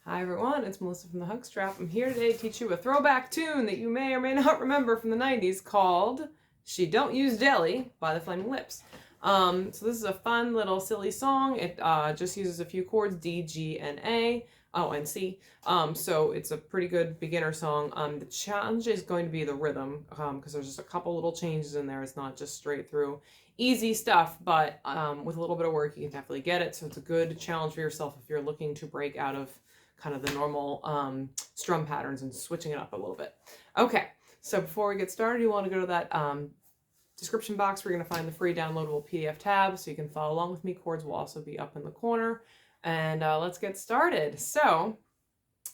Hi everyone, it's Melissa from the Hug Strap. I'm here today to teach you a throwback tune that you may or may not remember from the 90s called She Don't Use Jelly by the Flaming Lips. So this is a fun little silly song. It just uses a few chords, D, G, and A. Oh, and C. So it's a pretty good beginner song. The challenge is going to be the rhythm because there's just a couple little changes in there. It's not just straight through easy stuff, but with a little bit of work you can definitely get it. So it's a good challenge for yourself if you're looking to break out of kind of the normal strum patterns and switching it up a little bit. Okay, so before we get started, you want to go to that description box where you're going to find the free downloadable PDF tab so you can follow along with me. Chords will also be up in the corner. And let's get started. So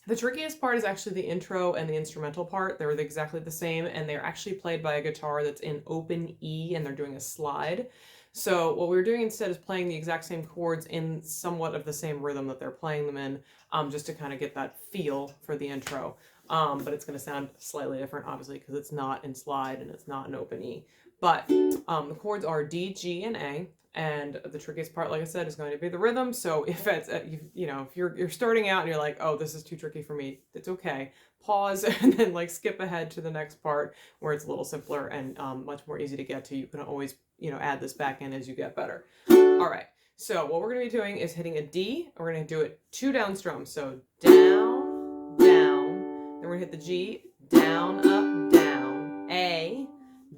the trickiest part is actually the intro and the instrumental part. They're exactly the same, and they're actually played by a guitar that's in open E, and they're doing a slide. So what we're doing instead is playing the exact same chords in somewhat of the same rhythm that they're playing them in, just to kind of get that feel for the intro. But it's going to sound slightly different, obviously, because it's not in slide and it's not in open E. But the chords are D, G, and A. And the trickiest part, like I said, is going to be the rhythm. So if it's, if you're starting out and you're like, oh, this is too tricky for me, it's okay. Pause and then like skip ahead to the next part where it's a little simpler and much more easy to get to. You can always, add this back in as you get better. All right. So what we're going to be doing is hitting a D. We're going to do it 2 down strums. So down, down. Then we're going to hit the G, down, up, down. A,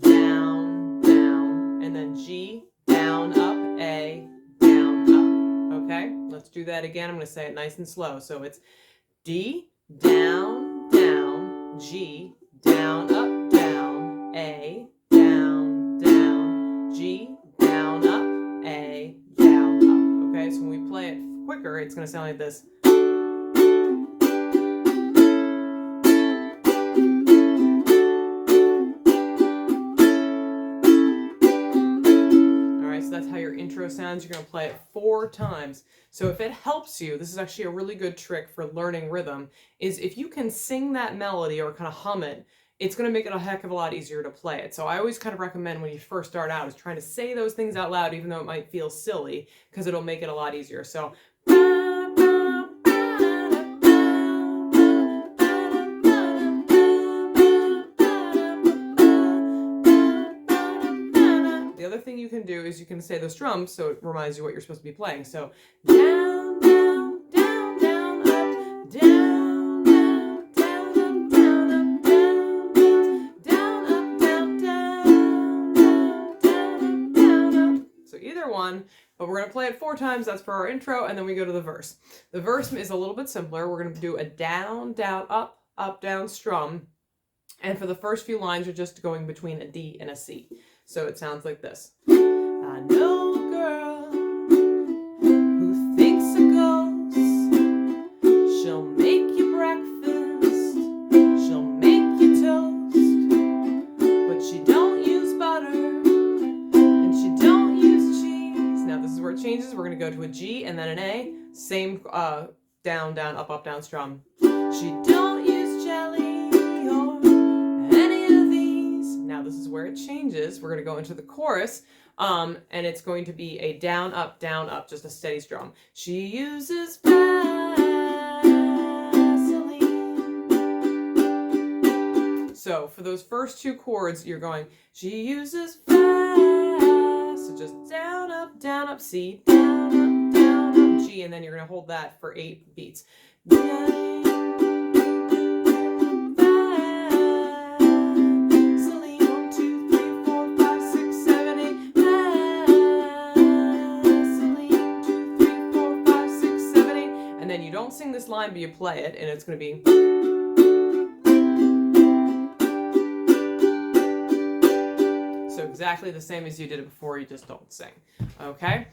down, down. And then G, down, up, A, down, up. Okay, let's do that again. I'm going to say it nice and slow. So it's D, down, down, G, down, up, down, A, down, down, G, down, up, A, down, up. Okay, so when we play it quicker, it's going to sound like this. Intro sounds. You're going to play it 4 times. So if it helps you, this is actually a really good trick for learning rhythm, is if you can sing that melody or kind of hum it, it's going to make it a heck of a lot easier to play it. So I always kind of recommend when you first start out is trying to say those things out loud, even though it might feel silly, because it'll make it a lot easier. So you can do is you can say the strums so it reminds you what you're supposed to be playing. So down, down, down, down, up, down, down, down, up, down, up, down, down, up, down, down, down, down, up. So either one, but we're going to play it 4 times. That's for our intro, and then we go to the verse. The verse is a little bit simpler. We're going to do a down, down, up, down strum. And for the first few lines, you're just going between a D and a C. So it sounds like this. I know a girl who thinks a ghost. She'll make you breakfast. She'll make you toast. But she don't use butter. And she don't use cheese. Now this is where it changes. We're going to go to a G and then an A. Same down, down, up, down strum. She don't use jelly. Now this is where it changes. We're going to go into the chorus, and it's going to be a down, up, just a steady strum. She uses Vaseline. So for those first 2 chords, you're going, she uses Vaseline. So just down, up, C, down, up, G, and then you're going to hold that for 8 beats. Sing this line, but you play it, and it's going to be. So exactly the same as you did it before, you just don't sing. Okay?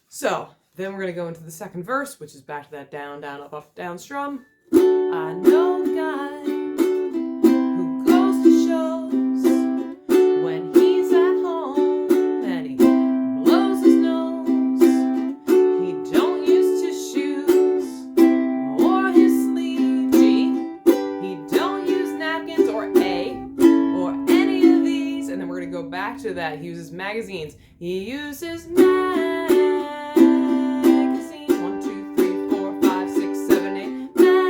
So then we're going to go into the second verse, which is back to that down, down, up, down strum. I know a guy who goes to shows when he's at home and he blows his nose. He don't use tissues or his sleeve. G. He don't use napkins or A or any of these. And then we're going to go back to that. He uses magazines. He uses magazines. 1, 2, 3, 4, 5, 6, 7, 8.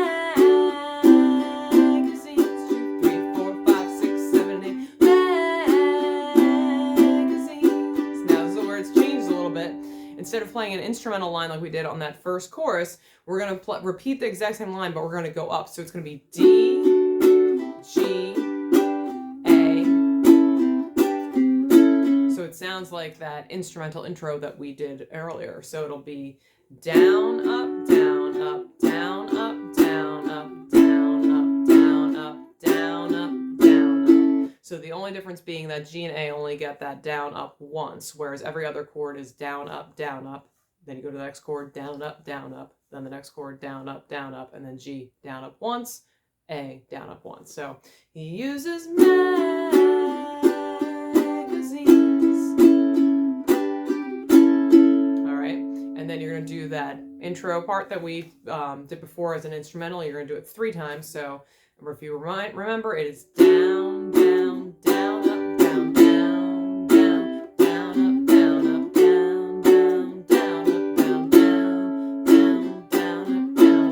instead of playing an instrumental line like we did on that first chorus, we're going to repeat the exact same line, but we're going to go up. So it's going to be D, G, A. So it sounds like that instrumental intro that we did earlier. So it'll be down, up, down, up, down, up, down, up, down, up, down, up, down, up, down, up. So the only difference being that G and A only get that down, up once, whereas every other chord is down, up, then you go to the next chord, down, up, then the next chord, down, up, and then G, down, up once, A, down, up once. So he uses and then you're going to do that intro part that we did before as an instrumental. You're going to do it 3 times. So if you remember, it is down, down, down, up, down, down, down, down, up, down, up, down, down, down, up, down, down, down, down, up, down,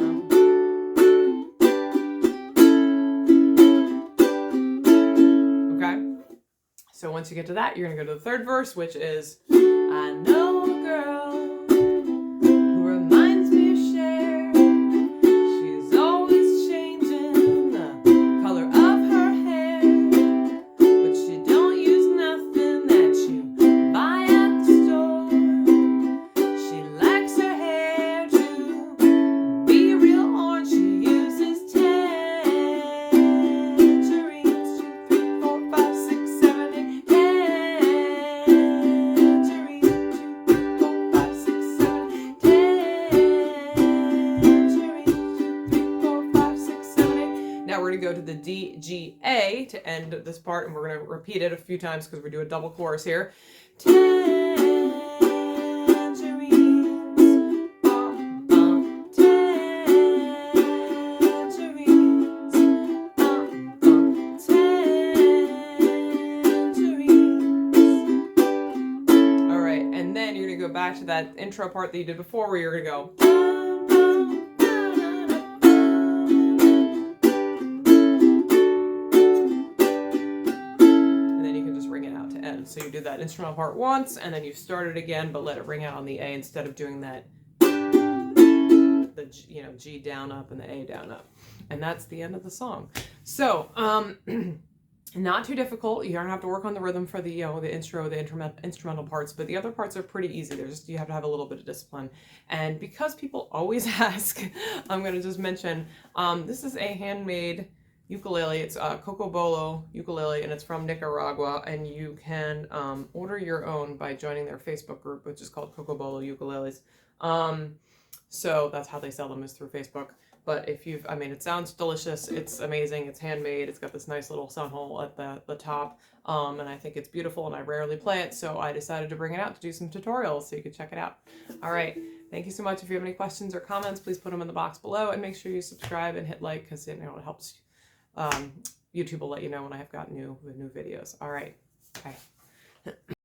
up. Okay? So once you get to that, you're going to go to the third verse, which is, I know a girl reminds me of Cher. She's always changing the color of her hair, but she don't use nothing that you buy at the store. She likes her hair to be real orange. She uses tangerines. 2, 3, 4, 5, 6, 7, 8 tangerines. 2, 3, 4, 5, 6, 7, 8. Now we're going to go to the D, G, A to end this part, and we're going to repeat it a few times because we do a double chorus here. Tangerines, bum, bum, tangerines, bum, bum, tangerines. All right, and then you're going to go back to that intro part that you did before where you're going to go. So you do that instrumental part once, and then you start it again, but let it ring out on the A instead of doing that, the G down up and the A down up, and that's the end of the song. So not too difficult. You don't have to work on the rhythm for the the intro, the instrumental parts, but the other parts are pretty easy. You have to have a little bit of discipline. And because people always ask, I'm going to just mention this is a handmade ukulele. It's Cocobolo ukulele, and it's from Nicaragua, and you can order your own by joining their Facebook group, which is called Cocobolo Ukuleles. So that's how they sell them, is through Facebook. But if it sounds delicious. It's amazing. It's handmade. It's got this nice little sun hole at the top, and I think it's beautiful, and I rarely play it, so I decided to bring it out to do some tutorials so you can check it out. All right. Thank you so much. If you have any questions or comments, please put them in the box below, and make sure you subscribe and hit like, because it helps. YouTube will let you know when I have got new videos. All right. Bye.